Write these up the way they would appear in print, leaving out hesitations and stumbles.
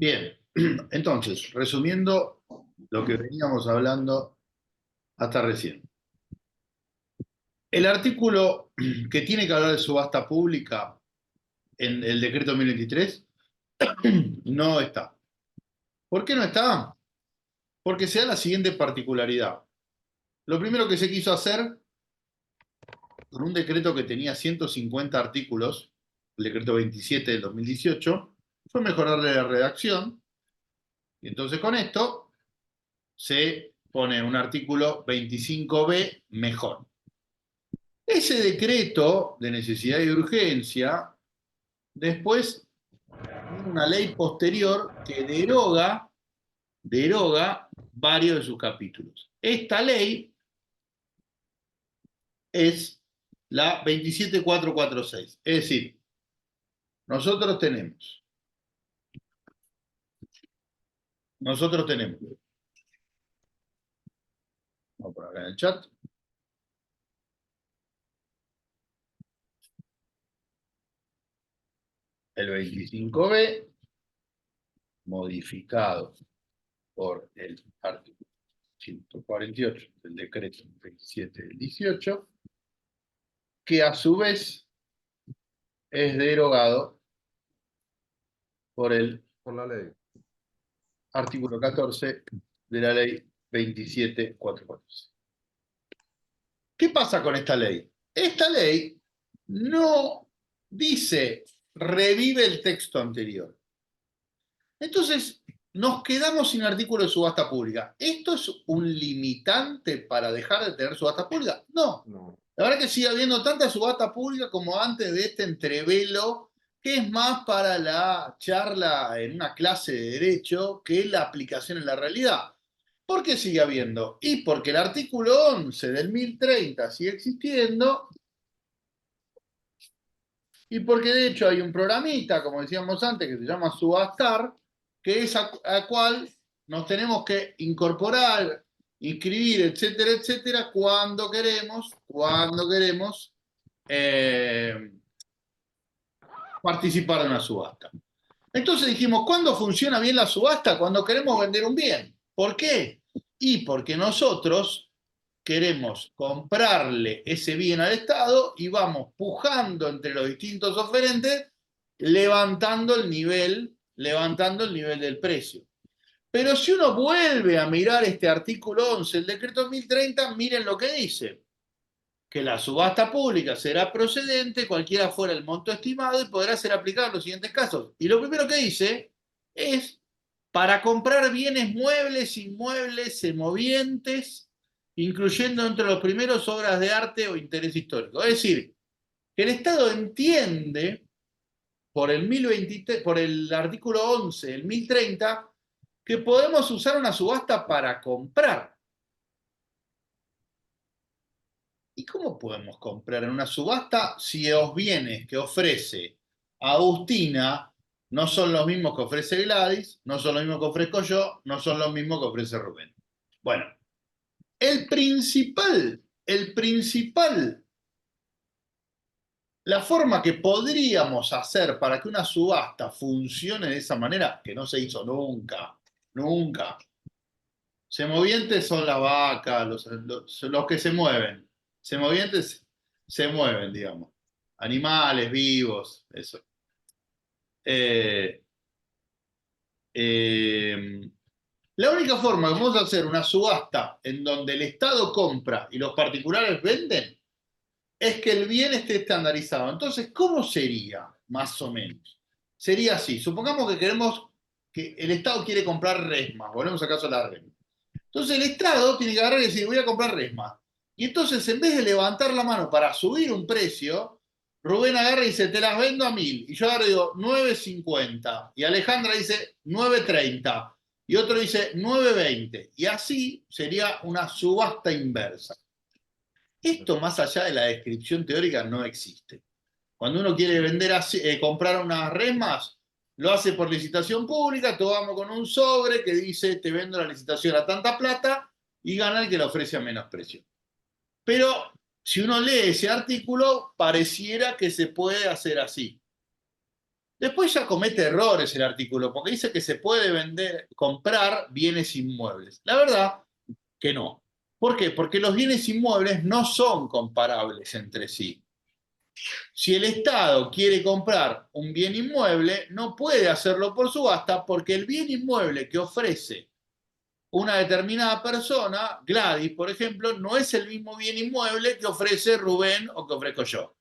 Bien, entonces, resumiendo lo que veníamos hablando hasta recién. El artículo que tiene que hablar de subasta pública en el decreto 1023 no está. ¿Por qué no está? Porque se da la siguiente particularidad. Lo primero que se quiso hacer con un decreto que tenía 150 artículos, el decreto 27 del 2018, fue mejorarle la redacción. Y entonces con esto se pone un artículo 25b mejor. Ese decreto de necesidad y urgencia, después tiene una ley posterior que deroga varios de sus capítulos. Esta ley es la 27446. Es decir, nosotros tenemos, vamos a poner acá en el chat, el 25b modificado por el artículo 148 del decreto 27 del 18, que a su vez es derogado por el la ley. artículo 14 de la ley 27446. ¿Qué pasa con esta ley? Esta ley no dice revive el texto anterior. Entonces, nos quedamos sin artículo de subasta pública. ¿Esto es un limitante para dejar de tener subasta pública? No. No. La verdad que sigue habiendo tanta subasta pública como antes de este entrevelo, que es más para la charla en una clase de derecho que la aplicación en la realidad. ¿Por qué sigue habiendo? Y porque el artículo 11 del 1030 sigue existiendo, y porque de hecho hay un programita, como decíamos antes, que se llama Subastar, que es a cual nos tenemos que incorporar, inscribir, etcétera, etcétera, cuando queremos participar de una subasta. Entonces dijimos, ¿cuándo funciona bien la subasta? Cuando queremos vender un bien. ¿Por qué? Y porque nosotros queremos comprarle ese bien al Estado y vamos pujando entre los distintos oferentes, levantando el nivel del precio. Pero si uno vuelve a mirar este artículo 11, el decreto 1030, miren lo que dice: que la subasta pública será procedente, cualquiera fuera el monto estimado, y podrá ser aplicado en los siguientes casos. Y lo primero que dice es para comprar bienes muebles, inmuebles, semovientes, incluyendo entre los primeros obras de arte o interés histórico. Es decir, que el Estado entiende por el 1023, por el artículo 11, el 1030, que podemos usar una subasta para comprar. ¿Y cómo podemos comprar en una subasta si los bienes que ofrece Agustina no son los mismos que ofrece Gladys, no son los mismos que ofrezco yo, no son los mismos que ofrece Rubén? Bueno, la forma que podríamos hacer para que una subasta funcione de esa manera, que no se hizo nunca, nunca. Semovientes son las vacas, los que se mueven. Semovientes se mueven, digamos. Animales vivos, eso. Eh, eh, la única forma que vamos a hacer una subasta en donde el Estado compra y los particulares venden es que el bien esté estandarizado. Entonces, ¿cómo sería, más o menos? Sería así. Supongamos que queremos que el Estado quiere comprar resmas. Volvemos acaso a la resma. Entonces el Estado tiene que agarrar y decir, voy a comprar resma. Y entonces, en vez de levantar la mano para subir un precio, Rubén agarra y dice, te las vendo a 1000. Y yo agarro y digo, 9.50. Y Alejandra dice, 9.30. Y otro dice, 9.20. Y así sería una subasta inversa. Esto, más allá de la descripción teórica, no existe. Cuando uno quiere vender así, comprar unas resmas, lo hace por licitación pública, todos vamos con un sobre que dice te vendo la licitación a tanta plata y gana el que la ofrece a menos precio. Pero si uno lee ese artículo, pareciera que se puede hacer así. Después ya comete errores el artículo, porque dice que se puede vender, comprar bienes inmuebles. La verdad que no. ¿Por qué? Porque los bienes inmuebles no son comparables entre sí. Si el Estado quiere comprar un bien inmueble, no puede hacerlo por subasta porque el bien inmueble que ofrece una determinada persona, Gladys, por ejemplo, no es el mismo bien inmueble que ofrece Rubén o que ofrezco yo.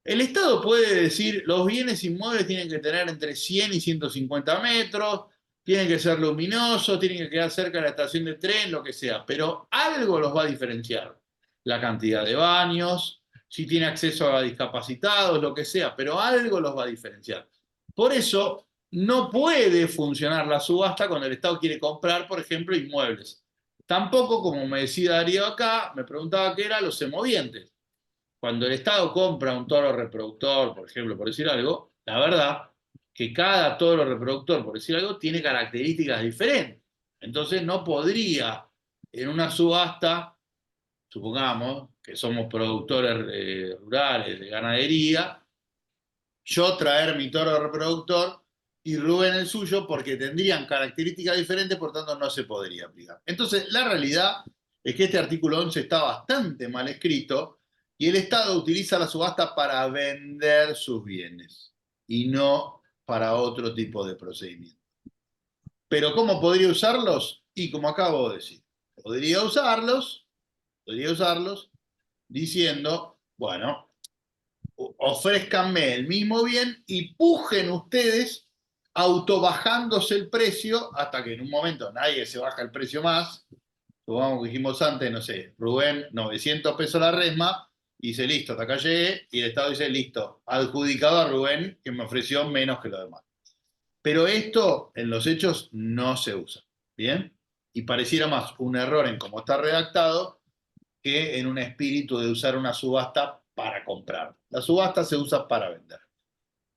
El Estado puede decir, los bienes inmuebles tienen que tener entre 100 y 150 metros, tienen que ser luminosos, tienen que quedar cerca de la estación de tren, lo que sea, pero algo los va a diferenciar. La cantidad de baños, si tiene acceso a discapacitados, lo que sea, pero algo los va a diferenciar. Por eso no puede funcionar la subasta cuando el Estado quiere comprar, por ejemplo, inmuebles. Tampoco, como me decía Darío acá, me preguntaba qué era los semovientes. Cuando el Estado compra un toro reproductor, por ejemplo, por decir algo, la verdad que cada toro reproductor, por decir algo, tiene características diferentes. Entonces no podría en una subasta, supongamos que somos productores rurales de ganadería, yo traer mi toro reproductor y Rubén el suyo porque tendrían características diferentes, por tanto no se podría aplicar. Entonces, la realidad es que este artículo 11 está bastante mal escrito y el Estado utiliza la subasta para vender sus bienes y no para otro tipo de procedimiento. Pero ¿cómo podría usarlos? Y como acabo de decir, podría usarlos diciendo, bueno, ofrézcanme el mismo bien y pujen ustedes autobajándose el precio hasta que en un momento nadie se baja el precio más. Supongamos que dijimos antes, no sé, Rubén, 900 pesos la resma, y dice, listo, hasta acá llegué, y el Estado dice, listo, adjudicado a Rubén, que me ofreció menos que lo demás. Pero esto en los hechos no se usa, ¿bien? Y pareciera más un error en cómo está redactado que en un espíritu de usar una subasta para comprar. La subasta se usa para vender.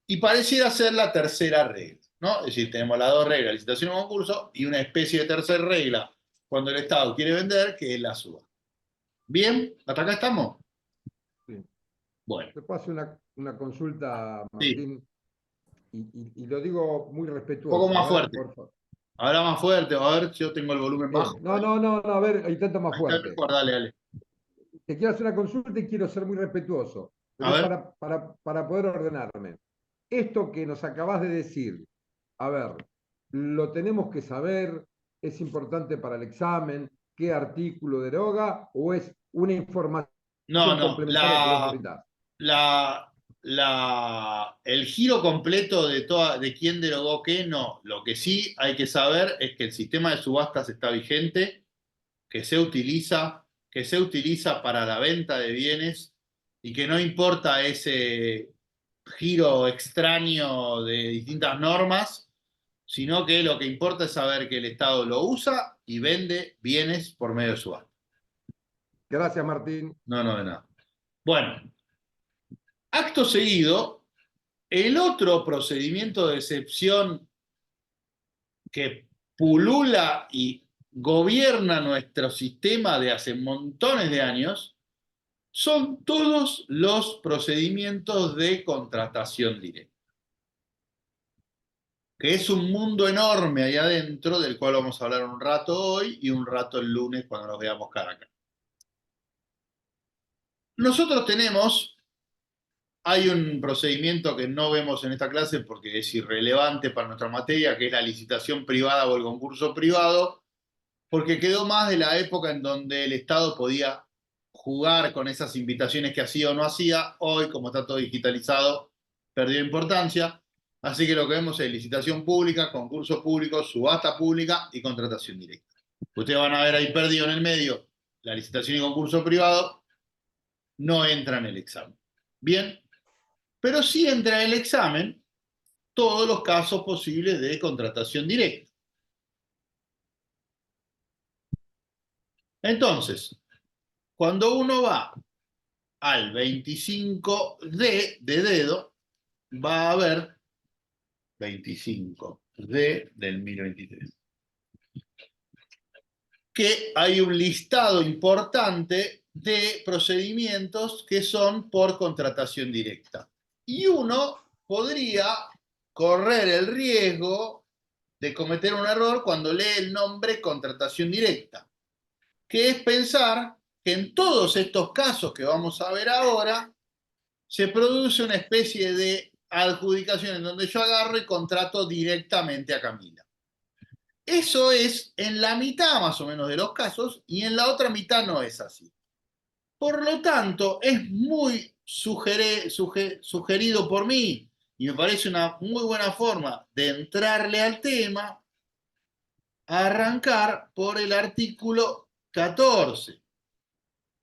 Y pareciera ser la tercera regla, ¿no? Es decir, tenemos las dos reglas, licitación y concurso, y una especie de tercera regla cuando el Estado quiere vender, que es la subasta. ¿Bien? ¿Hasta acá estamos? Sí. Bueno, Te paso una consulta, sí, Martín, y lo digo muy un poco respetuoso, más fuerte. por favor. Ahora más fuerte, a ver si yo tengo el volumen bajo. Bien, no, a ver, intento más Ahí está fuerte. mejor, dale, dale. Te quiero hacer una consulta y quiero ser muy respetuoso, A pero es ver, para poder ordenarme. Esto que nos acabas de decir, a ver, lo tenemos que saber, es importante para el examen, qué artículo deroga, o es una información no, no, complementaria que vos brindás. el giro completo de, de quién derogó qué, no. Lo que sí hay que saber es que el sistema de subastas está vigente, que se utiliza para la venta de bienes y que no importa ese giro extraño de distintas normas, sino que lo que importa es saber que el Estado lo usa y vende bienes por medio de subasta. Gracias, Martín. No, no, de nada. Bueno, acto seguido, el otro procedimiento de excepción que pulula y gobierna nuestro sistema de hace montones de años son todos los procedimientos de contratación directa, que es un mundo enorme ahí adentro del cual vamos a hablar un rato hoy y un rato el lunes cuando nos veamos cara a cara. Nosotros hay un procedimiento que no vemos en esta clase porque es irrelevante para nuestra materia, que es la licitación privada o el concurso privado, porque quedó más de la época en donde el Estado podía jugar con esas invitaciones que hacía o no hacía. Hoy, como está todo digitalizado, perdió importancia. Así que lo que vemos es licitación pública, concurso público, subasta pública y contratación directa. Ustedes van a ver ahí perdido en el medio la licitación y concurso privado, no entra en el examen. Bien, pero sí entra en el examen todos los casos posibles de contratación directa. Entonces, cuando uno va al 25D de dedo, va a haber 25D del 1023. Que hay un listado importante de procedimientos que son por contratación directa. Y uno podría correr el riesgo de cometer un error cuando lee el nombre contratación directa, que es pensar que en todos estos casos que vamos a ver ahora, se produce una especie de adjudicación en donde yo agarro y contrato directamente a Camila. Eso es en la mitad más o menos de los casos y en la otra mitad no es así. Por lo tanto, es muy sugerido por mí y me parece una muy buena forma de entrarle al tema, a arrancar por el artículo 14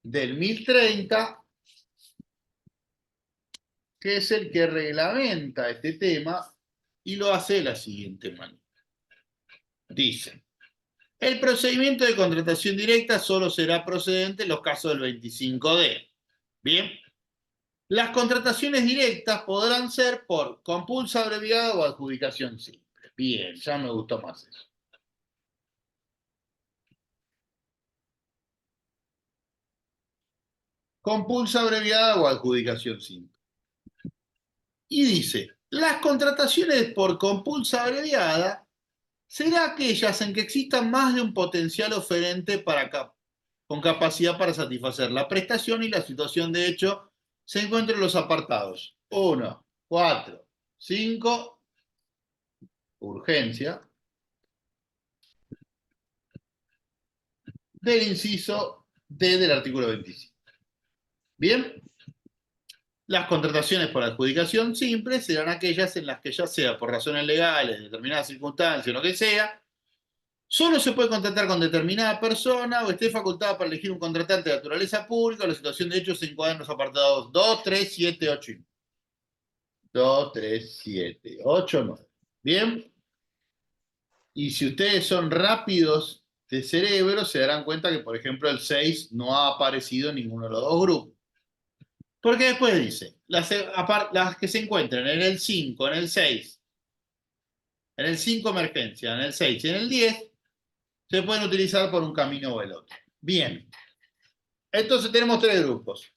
del 1030, que es el que reglamenta este tema y lo hace de la siguiente manera. Dice: el procedimiento de contratación directa solo será procedente en los casos del 25D. Bien. Las contrataciones directas podrán ser por compulsa abreviada o adjudicación simple. Bien, ya me gustó más eso. Compulsa abreviada o adjudicación simple. Y dice: las contrataciones por compulsa abreviada serán aquellas en que existan más de un potencial oferente con capacidad para satisfacer la prestación y la situación de hecho se encuentra en los apartados 1, 4, 5, urgencia, del inciso D del artículo 25. Bien, las contrataciones por adjudicación simple serán aquellas en las que, ya sea por razones legales, determinadas circunstancias o lo que sea, solo se puede contratar con determinada persona o esté facultada para elegir un contratante de naturaleza pública o la situación de hecho se encuadra en los apartados 2, 3, 7, 8 y 9. 2, 3, 7, 8, 9. Bien, y si ustedes son rápidos de cerebro, se darán cuenta que, por ejemplo, el 6 no ha aparecido en ninguno de los dos grupos. Porque después dice, las que se encuentran en el 5, en el 6, en el 5 emergencia, en el 6 y en el 10, se pueden utilizar por un camino o el otro. Bien, entonces tenemos tres grupos.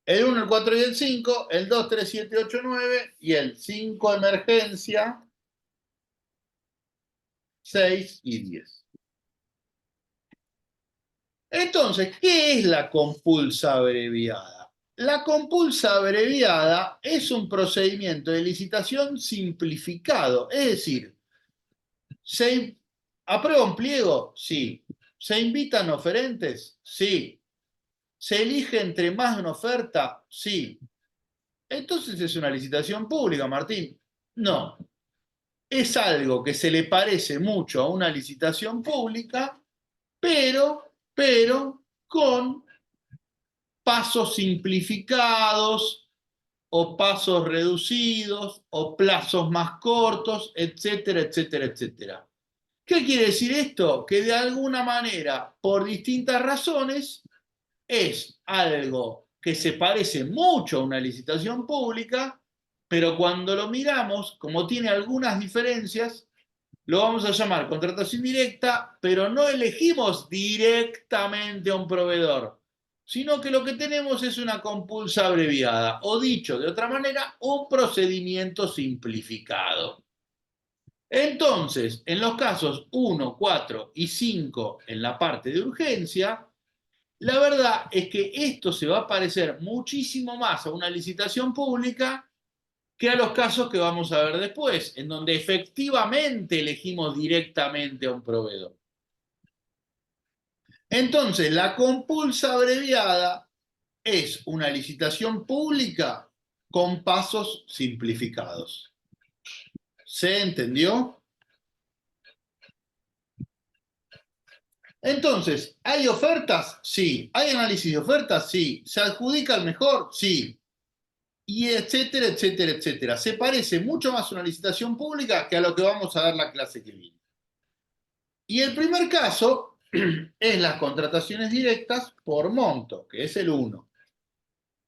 El 1, el 4 y el 5, el 2, 3, 7, 8, 9 y el 5 emergencia, 6 y 10. Entonces, ¿qué es la compulsa abreviada? La compulsa abreviada es un procedimiento de licitación simplificado, es decir, ¿se aprueba un pliego? Sí. ¿Se invitan oferentes? Sí. ¿Se elige entre más de una oferta? Sí. Entonces es una licitación pública, Martín. No. Es algo que se le parece mucho a una licitación pública, pero con pasos simplificados o pasos reducidos o plazos más cortos, etcétera, etcétera, etcétera. ¿Qué quiere decir esto? Que de alguna manera, por distintas razones, es algo que se parece mucho a una licitación pública, pero cuando lo miramos, como tiene algunas diferencias, lo vamos a llamar contratación directa, pero no elegimos directamente a un proveedor, sino que lo que tenemos es una compulsa abreviada, o dicho de otra manera, un procedimiento simplificado. Entonces, en los casos 1, 4 y 5 en la parte de urgencia, la verdad es que esto se va a parecer muchísimo más a una licitación pública que a los casos que vamos a ver después, en donde efectivamente elegimos directamente a un proveedor. Entonces, la compulsa abreviada es una licitación pública con pasos simplificados. ¿Se entendió? Entonces, ¿hay ofertas? Sí. ¿Hay análisis de ofertas? Sí. ¿Se adjudica el mejor? Sí. Y etcétera, etcétera, etcétera. Se parece mucho más a una licitación pública que a lo que vamos a ver la clase que viene. Y el primer caso es las contrataciones directas por monto, que es el 1,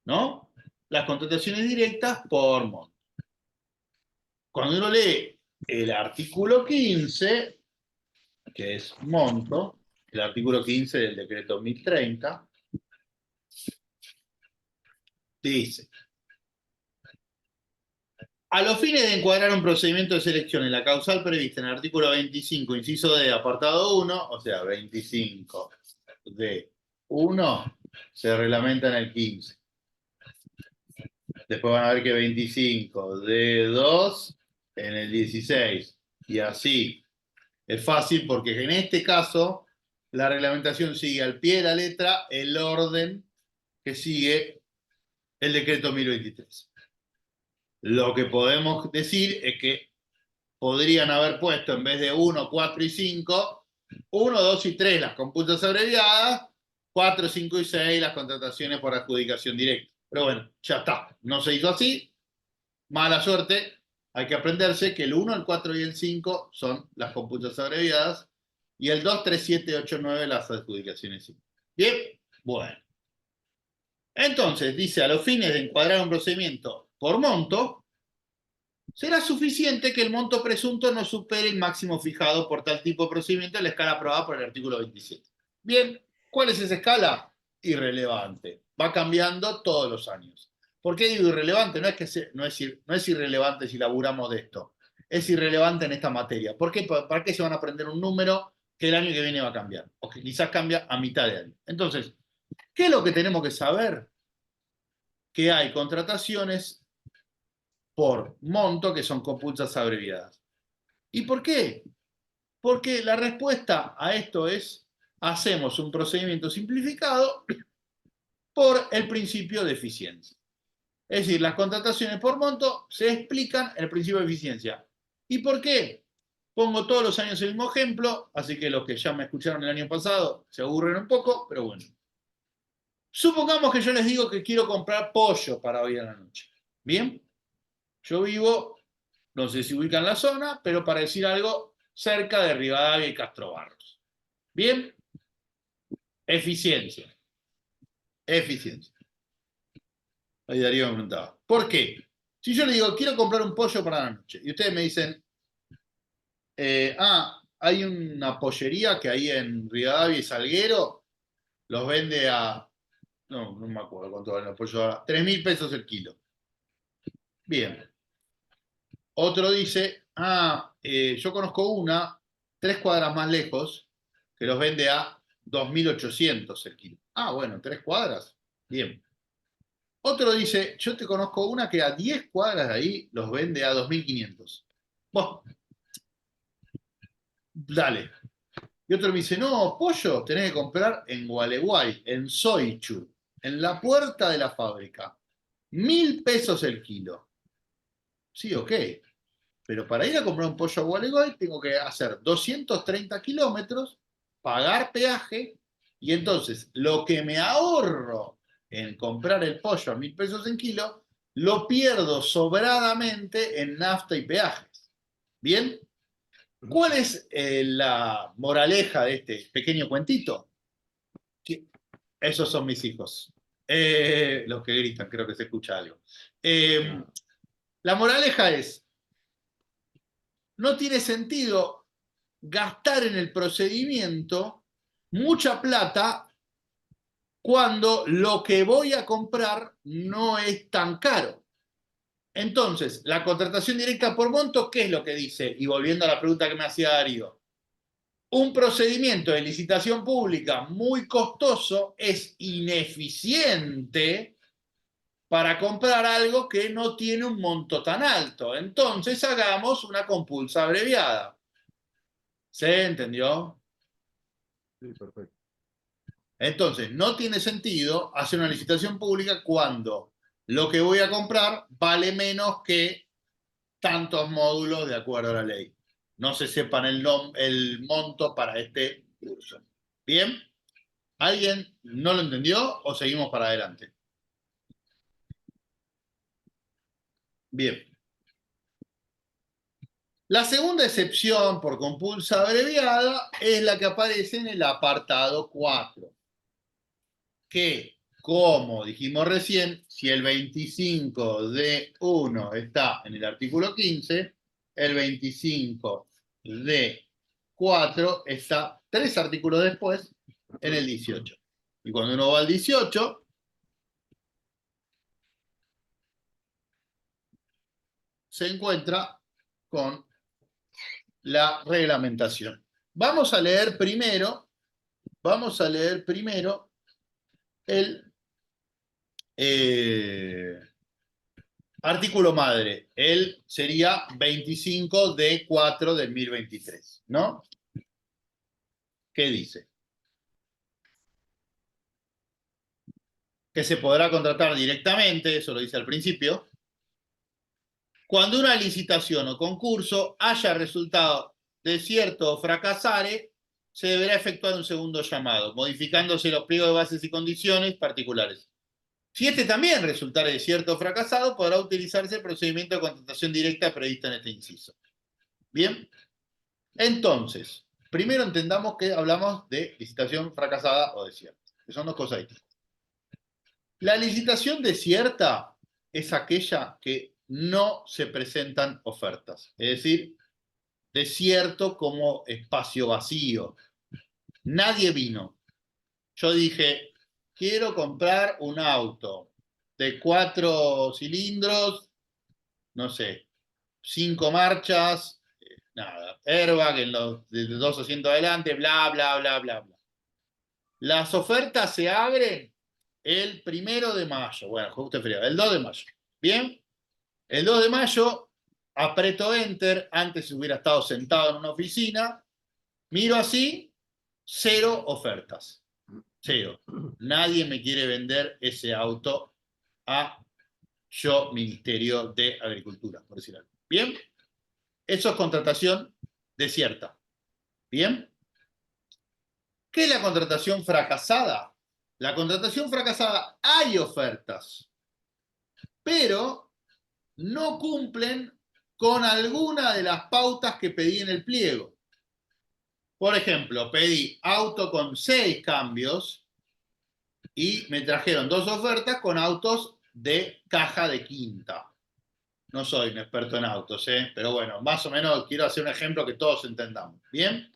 ¿no? Las contrataciones directas por monto. Cuando uno lee el artículo 15, que es monto, el artículo 15 del decreto 1030, dice: A los fines de encuadrar un procedimiento de selección en la causal prevista en el artículo 25, inciso D, apartado 1, o sea, 25 d 1, se reglamenta en el 15. Después van a ver que 25 d 2 en el 16. Y así. Es fácil porque en este caso la reglamentación sigue al pie de la letra el orden que sigue el decreto 1023. Lo que podemos decir es que podrían haber puesto en vez de 1, 4 y 5, 1, 2 y 3 las compulsas abreviadas, 4, 5 y 6 las contrataciones por adjudicación directa. Pero bueno, ya está. No se hizo así. Mala suerte. Hay que aprenderse que el 1, el 4 y el 5 son las compulsas abreviadas y el 2, 3, 7, 8, 9 las adjudicaciones. Bien, bueno. Entonces, dice, a los fines de encuadrar un procedimiento por monto, será suficiente que el monto presunto no supere el máximo fijado por tal tipo de procedimiento en la escala aprobada por el artículo 27. Bien, ¿cuál es esa escala? Irrelevante. Va cambiando todos los años. ¿Por qué digo irrelevante? No es irrelevante si laburamos de esto. Es irrelevante en esta materia. ¿Por qué? ¿Para qué se van a aprender un número que el año que viene va a cambiar? O que quizás cambia a mitad de año. Entonces, ¿qué es lo que tenemos que saber? Que hay contrataciones por monto que son compulsas abreviadas. ¿Y por qué? Porque la respuesta a esto es, hacemos un procedimiento simplificado por el principio de eficiencia. Es decir, las contrataciones por monto se explican en el principio de eficiencia. ¿Y por qué? Pongo todos los años el mismo ejemplo, así que los que ya me escucharon el año pasado se aburren un poco, pero bueno. Supongamos que yo les digo que quiero comprar pollo para hoy a la noche. ¿Bien? Yo vivo, no sé si ubican la zona, pero para decir algo, cerca de Rivadavia y Castro Barros. ¿Bien? Eficiencia. Eficiencia. Ahí Darío me preguntaba. ¿Por qué? Si yo le digo, quiero comprar un pollo para la noche, y ustedes me dicen, hay una pollería que ahí en Rivadavia y Salguero los vende a, no me acuerdo cuánto valen los pollos ahora, 3.000 pesos el kilo. Bien. Otro dice, yo conozco una, 3 cuadras más lejos, que los vende a 2.800 el kilo. Bueno, 3 cuadras. Bien. Otro dice, yo te conozco una que a 10 cuadras de ahí los vende a 2.500. Bueno, dale. Y otro me dice, no, pollo tenés que comprar en Gualeguay, en Soichu, en la puerta de la fábrica. 1.000 pesos el kilo. Sí, ok. Pero para ir a comprar un pollo a Gualeguay tengo que hacer 230 kilómetros, pagar peaje, y entonces lo que me ahorro en comprar el pollo a 1.000 pesos en kilo, lo pierdo sobradamente en nafta y peajes. ¿Bien? ¿Cuál es la moraleja de este pequeño cuentito? Que esos son mis hijos. Los que gritan, creo que se escucha algo. La moraleja es, no tiene sentido gastar en el procedimiento mucha plata cuando lo que voy a comprar no es tan caro. Entonces, la contratación directa por monto, ¿qué es lo que dice? Y volviendo a la pregunta que me hacía Darío, un procedimiento de licitación pública muy costoso es ineficiente para comprar algo que no tiene un monto tan alto. Entonces, hagamos una compulsa abreviada. ¿Se entendió? Sí, perfecto. Entonces, no tiene sentido hacer una licitación pública cuando lo que voy a comprar vale menos que tantos módulos de acuerdo a la ley. No se sepan el monto para este curso. ¿Bien? ¿Alguien no lo entendió o seguimos para adelante? Bien. La segunda excepción por compulsa abreviada es la que aparece en el apartado 4. Que, como dijimos recién, si el 25D1 está en el artículo 15, el 25D4 está 3 artículos después en el 18. Y cuando uno va al 18, se encuentra con la reglamentación. Vamos a leer primero el artículo madre. Él sería 25D4/2023, ¿no? ¿Qué dice? Que se podrá contratar directamente, eso lo dice al principio, cuando una licitación o concurso haya resultado desierto o fracasare, se deberá efectuar un segundo llamado, modificándose los pliegos de bases y condiciones particulares. Si este también resultare desierto o fracasado, podrá utilizarse el procedimiento de contratación directa previsto en este inciso. Bien, entonces, primero entendamos que hablamos de licitación fracasada o desierta, que son dos cosas distintas. La licitación desierta es aquella que no se presentan ofertas, es decir, desierto como espacio vacío. Nadie vino. Yo dije, quiero comprar un auto de 4 cilindros, no sé, 5 marchas, nada, airbag en los de 2 asientos adelante, bla, bla, bla, bla, bla. Las ofertas se abren el 1 de mayo, bueno, justo frío, el 2 de mayo. Bien, el 2 de mayo aprieto Enter, antes hubiera estado sentado en una oficina, miro así, 0 ofertas, 0. Nadie me quiere vender ese auto a yo, Ministerio de Agricultura, por decir algo. Bien, eso es contratación desierta. Bien, ¿qué es la contratación fracasada? La contratación fracasada, hay ofertas, pero no cumplen con alguna de las pautas que pedí en el pliego. Por ejemplo, pedí auto con 6 cambios y me trajeron 2 ofertas con autos de caja de quinta. No soy un experto en autos, pero bueno, más o menos quiero hacer un ejemplo que todos entendamos. ¿Bien?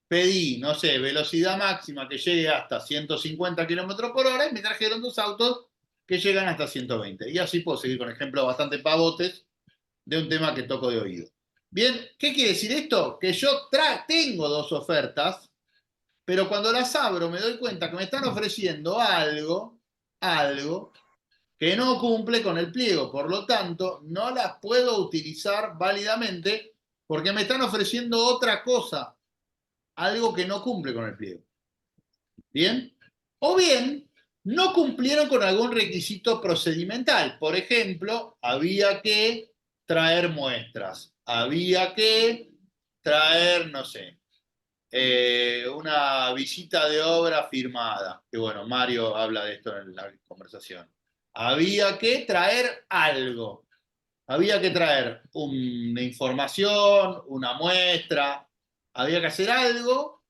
Pedí, no sé, velocidad máxima que llegue hasta 150 km/h y me trajeron 2 autos que llegan hasta 120. Y así puedo seguir con ejemplos bastante pavotes de un tema que toco de oído. Bien, ¿qué quiere decir esto? Que yo tengo 2 ofertas, pero cuando las abro me doy cuenta que me están ofreciendo algo que no cumple con el pliego. Por lo tanto, no las puedo utilizar válidamente porque me están ofreciendo otra cosa, algo que no cumple con el pliego. ¿Bien? O bien, no cumplieron con algún requisito procedimental. Por ejemplo, había que traer muestras. Había que traer, no sé, una visita de obra firmada. Que bueno, Mario habla de esto en la conversación. Había que traer algo. Había que traer una información, una muestra. Había que hacer algo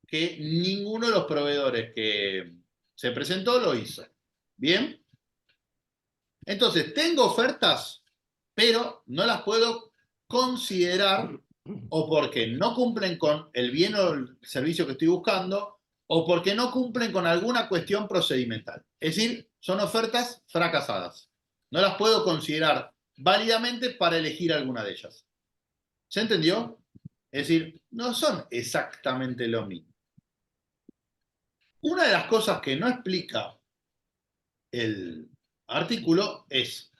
que ninguno de los proveedores que se presentó lo hizo. ¿Bien? Entonces, tengo ofertas, pero no las puedo considerar o porque no cumplen con el bien o el servicio que estoy buscando o porque no cumplen con alguna cuestión procedimental. Es decir, son ofertas fracasadas. No las puedo considerar válidamente para elegir alguna de ellas. ¿Se entendió? Es decir, no son exactamente lo mismo. Una de las cosas que no explica el artículo es,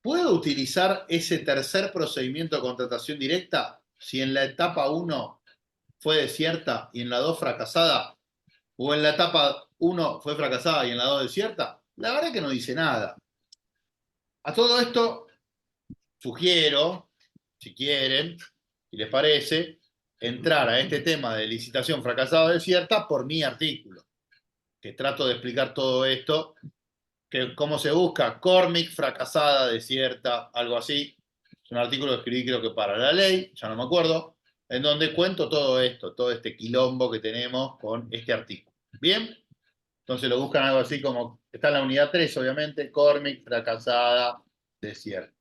¿puedo utilizar ese tercer procedimiento de contratación directa si en la etapa 1 fue desierta y en la 2 fracasada? ¿O en la etapa 1 fue fracasada y en la 2 desierta? La verdad es que no dice nada. A todo esto, sugiero, si quieren, si les parece, entrar a este tema de licitación fracasada o desierta por mi artículo, que trato de explicar todo esto, que cómo se busca Cormic, fracasada, desierta, algo así. Es un artículo que escribí creo que para la ley, ya no me acuerdo, en donde cuento todo esto, todo este quilombo que tenemos con este artículo. ¿Bien? Entonces lo buscan algo así como, está en la unidad 3, obviamente, Cormic, fracasada, desierta.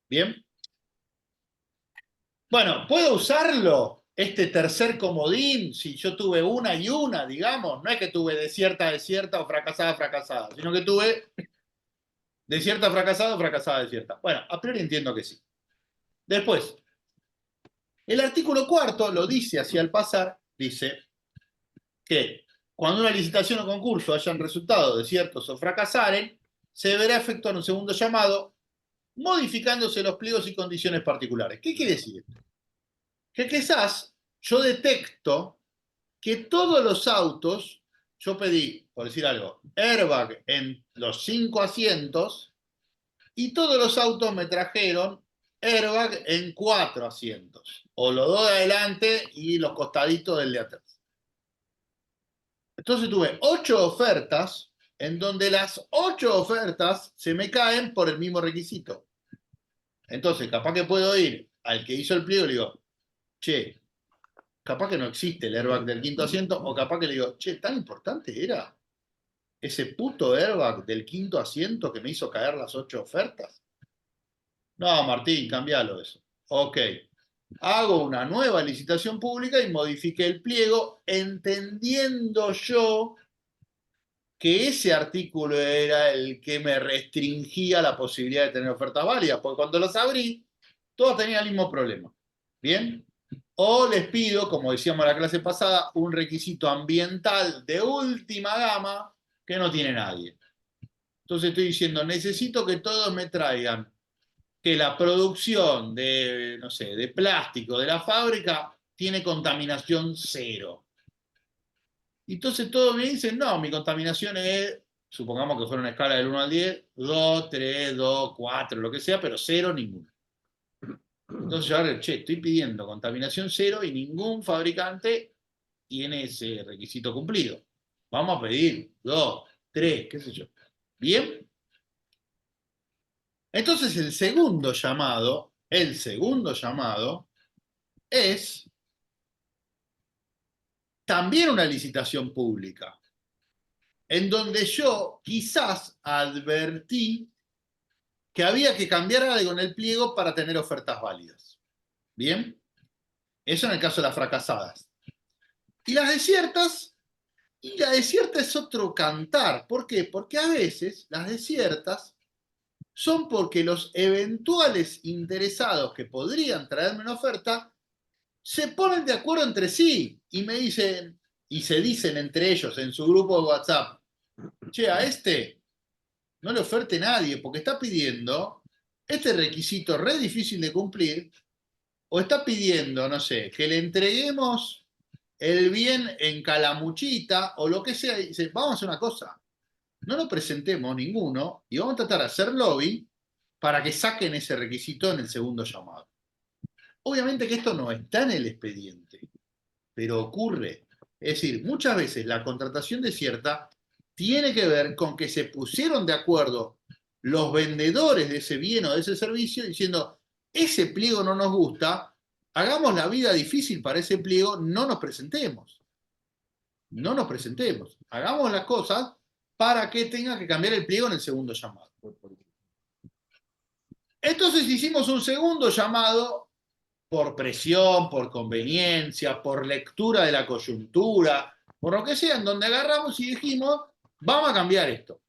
¿Bien? Bueno, ¿puedo usarlo? Este tercer comodín, si yo tuve una y una, digamos, no es que tuve desierta, desierta o fracasada, fracasada, sino que tuve Desierta, fracasado, fracasada, desierta. Bueno, a priori entiendo que sí. Después, el artículo cuarto lo dice así al pasar, dice que cuando una licitación o concurso hayan resultado desiertos o fracasaren, se deberá efectuar un segundo llamado modificándose los pliegos y condiciones particulares. ¿Qué quiere decir esto? Que quizás yo detecto que todos los autos, yo pedí, por decir algo, airbag en los 5 asientos y todos los autos me trajeron airbag en 4 asientos, o los dos de adelante y los costaditos del de atrás. Entonces tuve 8 ofertas en donde las 8 ofertas se me caen por el mismo requisito. Entonces, capaz que puedo ir al que hizo el pliego y le digo, che, capaz que no existe el airbag del quinto asiento, o capaz que le digo, che, tan importante era ese puto airbag del quinto asiento que me hizo caer las 8 ofertas. No, Martín, cambialo eso. Ok. Hago una nueva licitación pública y modifiqué el pliego, entendiendo yo que ese artículo era el que me restringía la posibilidad de tener ofertas válidas, porque cuando los abrí, todos tenían el mismo problema. ¿Bien? O les pido, como decíamos en la clase pasada, un requisito ambiental de última gama que no tiene nadie. Entonces estoy diciendo, necesito que todos me traigan que la producción de, no sé, de plástico de la fábrica tiene contaminación cero. Y entonces todos me dicen, no, mi contaminación es, supongamos que fuera una escala del 1 al 10, 2, 3, 2, 4, lo que sea, pero cero ninguno. Entonces yo, che, estoy pidiendo contaminación cero y ningún fabricante tiene ese requisito cumplido. Vamos a pedir 2, 3, qué sé yo. ¿Bien? Entonces el segundo llamado es también una licitación pública, en donde yo quizás advertí que había que cambiar algo en el pliego para tener ofertas válidas. ¿Bien? Eso en el caso de las fracasadas. Y las desiertas, y la desierta es otro cantar. ¿Por qué? Porque a veces las desiertas son porque los eventuales interesados que podrían traerme una oferta se ponen de acuerdo entre sí y me dicen, y se dicen entre ellos en su grupo de WhatsApp, che, a este no le oferte nadie porque está pidiendo este requisito re difícil de cumplir, o está pidiendo, no sé, que le entreguemos el bien en calamuchita o lo que sea, y dice, vamos a hacer una cosa, no lo presentemos ninguno y vamos a tratar de hacer lobby para que saquen ese requisito en el segundo llamado. Obviamente que esto no está en el expediente, pero ocurre. Es decir, muchas veces la contratación desierta tiene que ver con que se pusieron de acuerdo los vendedores de ese bien o de ese servicio diciendo, ese pliego no nos gusta, hagamos la vida difícil para ese pliego, no nos presentemos. No nos presentemos. Hagamos las cosas para que tenga que cambiar el pliego en el segundo llamado. Entonces hicimos un segundo llamado por presión, por conveniencia, por lectura de la coyuntura, por lo que sea, en donde agarramos y dijimos, vamos a cambiar esto,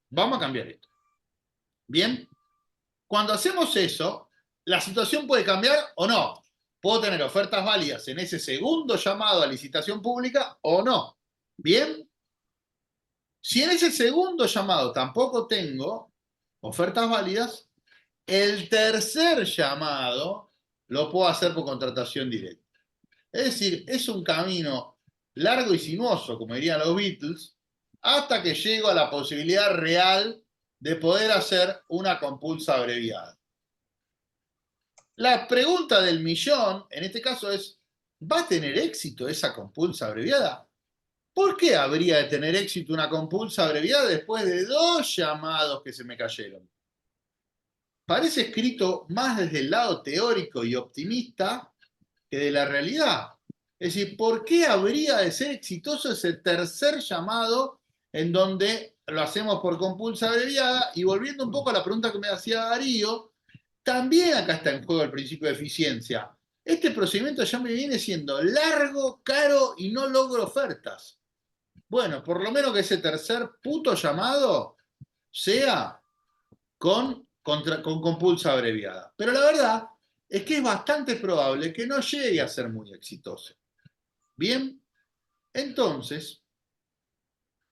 vamos a cambiar esto. Bien, cuando hacemos eso, la situación puede cambiar o no. Puedo tener ofertas válidas en ese segundo llamado a licitación pública o no. Bien, si en ese segundo llamado tampoco tengo ofertas válidas, el tercer llamado lo puedo hacer por contratación directa. Es decir, es un camino largo y sinuoso, como dirían los Beatles, hasta que llego a la posibilidad real de poder hacer una compulsa abreviada. La pregunta del millón, en este caso, es, ¿va a tener éxito esa compulsa abreviada? ¿Por qué habría de tener éxito una compulsa abreviada después de 2 llamados que se me cayeron? Parece escrito más desde el lado teórico y optimista que de la realidad. Es decir, ¿por qué habría de ser exitoso ese tercer llamado en donde lo hacemos por compulsa abreviada? Y volviendo un poco a la pregunta que me hacía Darío, también acá está en juego el principio de eficiencia. Este procedimiento ya me viene siendo largo, caro y no logro ofertas. Bueno, por lo menos que ese tercer puto llamado sea con compulsa abreviada. Pero la verdad es que es bastante probable que no llegue a ser muy exitoso. Bien, entonces,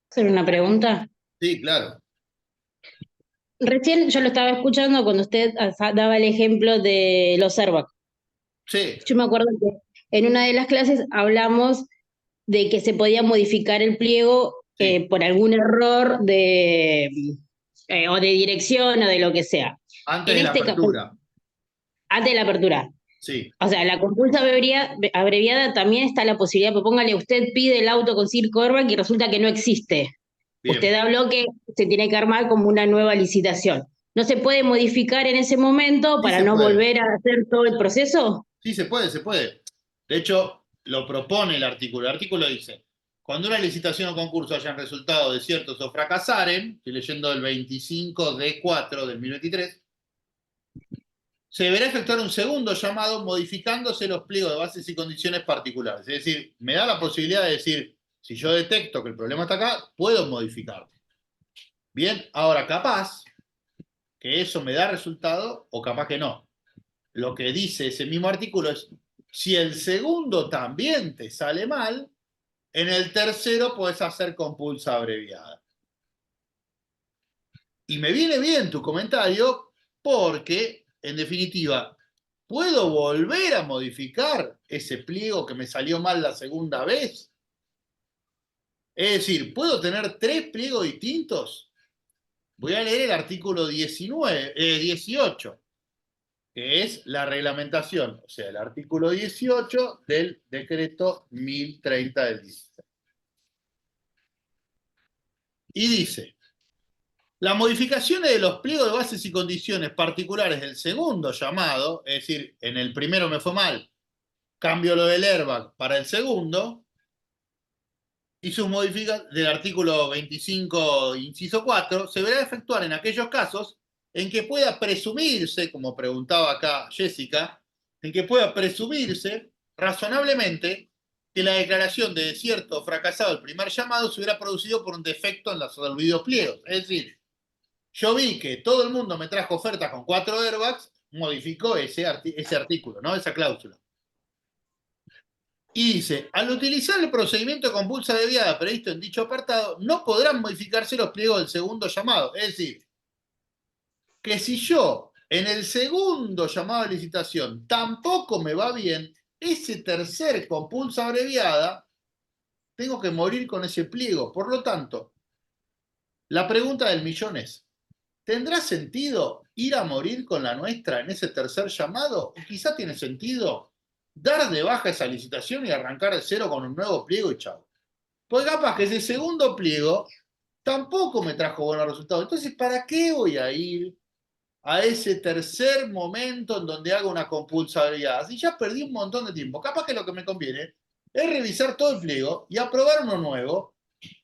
¿Hacer una pregunta? sí, claro, Recién yo lo estaba escuchando cuando usted daba el ejemplo de los airbags. sí, Yo me acuerdo que en una de las clases hablamos de que se podía modificar el pliego sí, por algún error o de dirección o de lo que sea. antes En de la este caso, apertura, antes de la apertura. sí, O sea, la compulsa abreviada también está la posibilidad, pues póngale, usted pide el auto con circo airbag y resulta que no existe. Usted bien, habló que se tiene que armar como una nueva licitación. ¿No se puede modificar en ese momento sí para se no puede, volver a hacer todo el proceso? sí se puede, se puede. De hecho, lo propone el artículo. El artículo dice, cuando una licitación o concurso hayan resultado desiertos o fracasaren, estoy leyendo el 25D4 del 1023, se deberá efectuar un segundo llamado modificándose los pliegos de bases y condiciones particulares. Es decir, me da la posibilidad de decir, si yo detecto que el problema está acá, puedo modificarlo. Bien, ahora capaz que eso me da resultado o capaz que no. Lo que dice ese mismo artículo es, si el segundo también te sale mal, en el tercero puedes hacer compulsa abreviada. Y me viene bien tu comentario porque, en definitiva, ¿puedo volver a modificar ese pliego que me salió mal la segunda vez? Es decir, ¿puedo tener 3 pliegos distintos? Voy a leer el artículo 18, que es la reglamentación, o sea, el artículo 18 del decreto 1030 del 16. Y dice, las modificaciones de los pliegos de bases y condiciones particulares del segundo llamado, es decir, en el primero me fue mal, cambio lo del airbag para el segundo, y sus modificaciones del artículo 25, inciso 4, se verá efectuar en aquellos casos en que pueda presumirse, como preguntaba acá Jessica, en que pueda presumirse razonablemente que la declaración de desierto o fracasado del primer llamado se hubiera producido por un defecto en los olvidos pliegos. Es decir, yo vi que todo el mundo me trajo ofertas con 4 airbags, modificó ese artículo, ¿no? Esa cláusula. Y dice, al utilizar el procedimiento de compulsa abreviada previsto en dicho apartado, no podrán modificarse los pliegos del segundo llamado. Es decir, que si yo en el segundo llamado de licitación tampoco me va bien, ese tercer compulsa abreviada, tengo que morir con ese pliego. Por lo tanto, la pregunta del millón es, ¿tendrá sentido ir a morir con la nuestra en ese tercer llamado? ¿O quizá tiene sentido dar de baja esa licitación y arrancar de cero con un nuevo pliego y chao? Pues capaz que ese segundo pliego tampoco me trajo buenos resultados. Entonces, ¿para qué voy a ir a ese tercer momento en donde hago una compulsabilidad? Si ya perdí un montón de tiempo, capaz que lo que me conviene es revisar todo el pliego y aprobar uno nuevo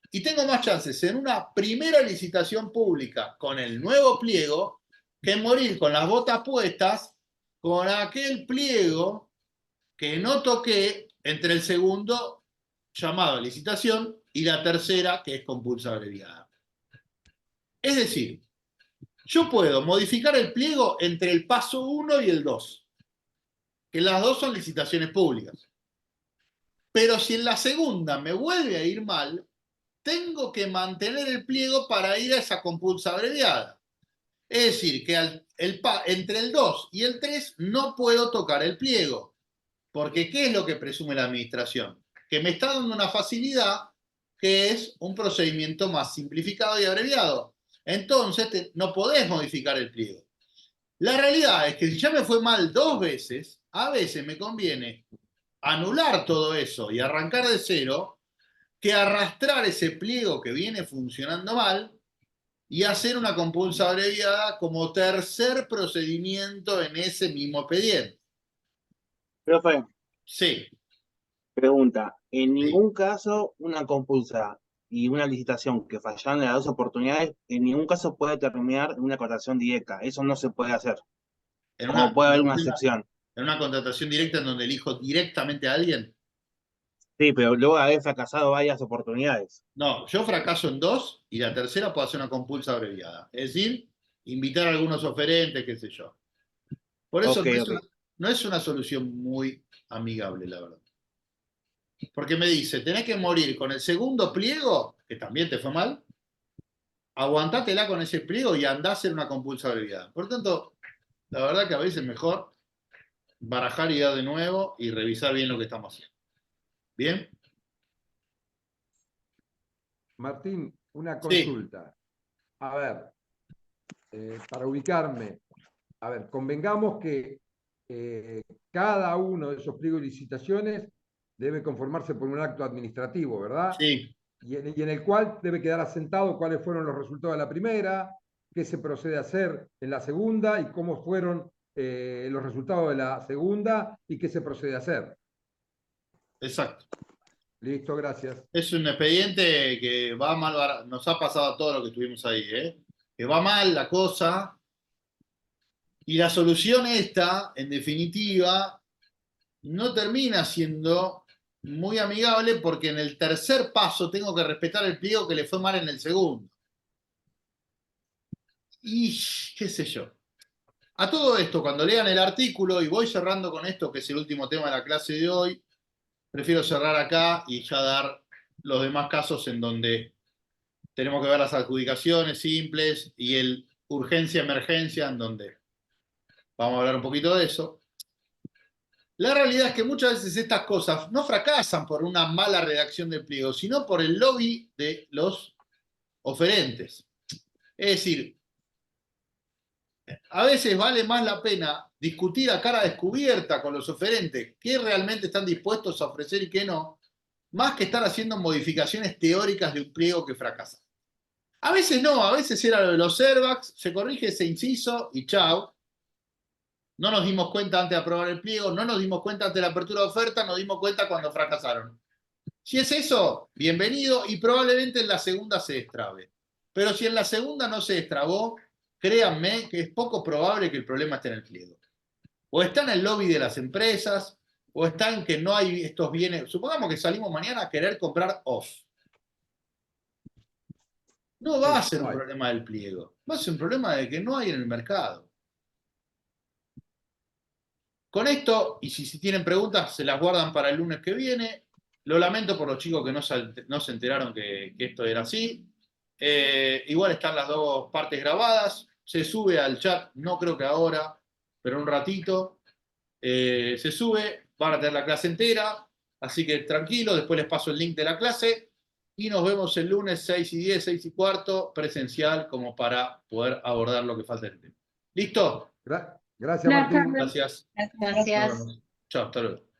y tengo más chances en una primera licitación pública con el nuevo pliego que morir con las botas puestas con aquel pliego que no toqué entre el segundo llamado a licitación y la tercera, que es compulsa abreviada. Es decir, yo puedo modificar el pliego entre el paso 1 y el 2, que las dos son licitaciones públicas. Pero si en la segunda me vuelve a ir mal, tengo que mantener el pliego para ir a esa compulsa abreviada. Es decir, que entre el 2 y el 3 no puedo tocar el pliego. Porque ¿qué es lo que presume la administración? Que me está dando una facilidad que es un procedimiento más simplificado y abreviado. Entonces no podés modificar el pliego. La realidad es que si ya me fue mal 2 veces, a veces me conviene anular todo eso y arrancar de cero que arrastrar ese pliego que viene funcionando mal y hacer una compulsa abreviada como tercer procedimiento en ese mismo expediente. Profe, Sí, pregunta, en sí. ningún caso una compulsa y una licitación que fallaron en las dos oportunidades, en ningún caso puede terminar en una contratación directa. Eso no se puede hacer. En O una, puede haber una excepción. en una contratación directa en donde elijo directamente a alguien. Sí, pero luego de haber fracasado varias oportunidades. No, yo fracaso en 2 y la tercera puedo hacer una compulsa abreviada. Es decir, invitar a algunos oferentes, qué sé yo. Por eso Ok, ok. no es una solución muy amigable, la verdad. Porque me dice, tenés que morir con el segundo pliego, que también te fue mal, aguantátela con ese pliego y andá a hacer una compulsabilidad. Por tanto, la verdad que a veces es mejor barajar ideas de nuevo y revisar bien lo que estamos haciendo. ¿Bien? Martín, una Sí, consulta. A ver, para ubicarme, a ver, convengamos que cada uno de esos pliegos y licitaciones debe conformarse por un acto administrativo, ¿verdad? sí, Y en el cual debe quedar asentado cuáles fueron los resultados de la primera, qué se procede a hacer en la segunda y cómo fueron los resultados de la segunda y qué se procede a hacer. exacto. Listo, gracias. Es un expediente que va mal, nos ha pasado a todo lo que estuvimos ahí, ¿eh? Que va mal la cosa y la solución esta, en definitiva, no termina siendo muy amigable porque en el tercer paso tengo que respetar el pliego que le fue mal en el segundo. Y qué sé yo. A todo esto, cuando lean el artículo, y voy cerrando con esto, que es el último tema de la clase de hoy, prefiero cerrar acá y ya dar los demás casos en donde tenemos que ver las adjudicaciones simples y el urgencia-emergencia, en donde vamos a hablar un poquito de eso. La realidad es que muchas veces estas cosas no fracasan por una mala redacción del pliego, sino por el lobby de los oferentes. Es decir, a veces vale más la pena discutir a cara descubierta con los oferentes qué realmente están dispuestos a ofrecer y qué no, más que estar haciendo modificaciones teóricas de un pliego que fracasa. A veces no, a veces era lo de los airbags, se corrige ese inciso y chao. No nos dimos cuenta antes de aprobar el pliego, no nos dimos cuenta antes de la apertura de oferta, nos dimos cuenta cuando fracasaron. Si es eso, bienvenido y probablemente en la segunda se destrabe. Pero si en la segunda no se destrabó, créanme que es poco probable que el problema esté en el pliego. O está en el lobby de las empresas, o está en que no hay estos bienes. Supongamos que salimos mañana a querer comprar off. No va a Sí, ser no un hay. problema del pliego, va a ser un problema de que no hay en el mercado. Con esto, y si tienen preguntas, se las guardan para el lunes que viene. Lo lamento por los chicos que no se enteraron que esto era así. Igual están las dos partes grabadas. Se sube al chat, no creo que ahora, pero un ratito. Se sube, van a tener la clase entera. Así que tranquilo, después les paso el link de la clase. Y nos vemos el lunes 6:10, 6:15, presencial, como para poder abordar lo que falta del tema. ¿Listo? Gracias, Buenas Martín. tardes. Gracias. Gracias. Nos vemos. Chao, hasta luego.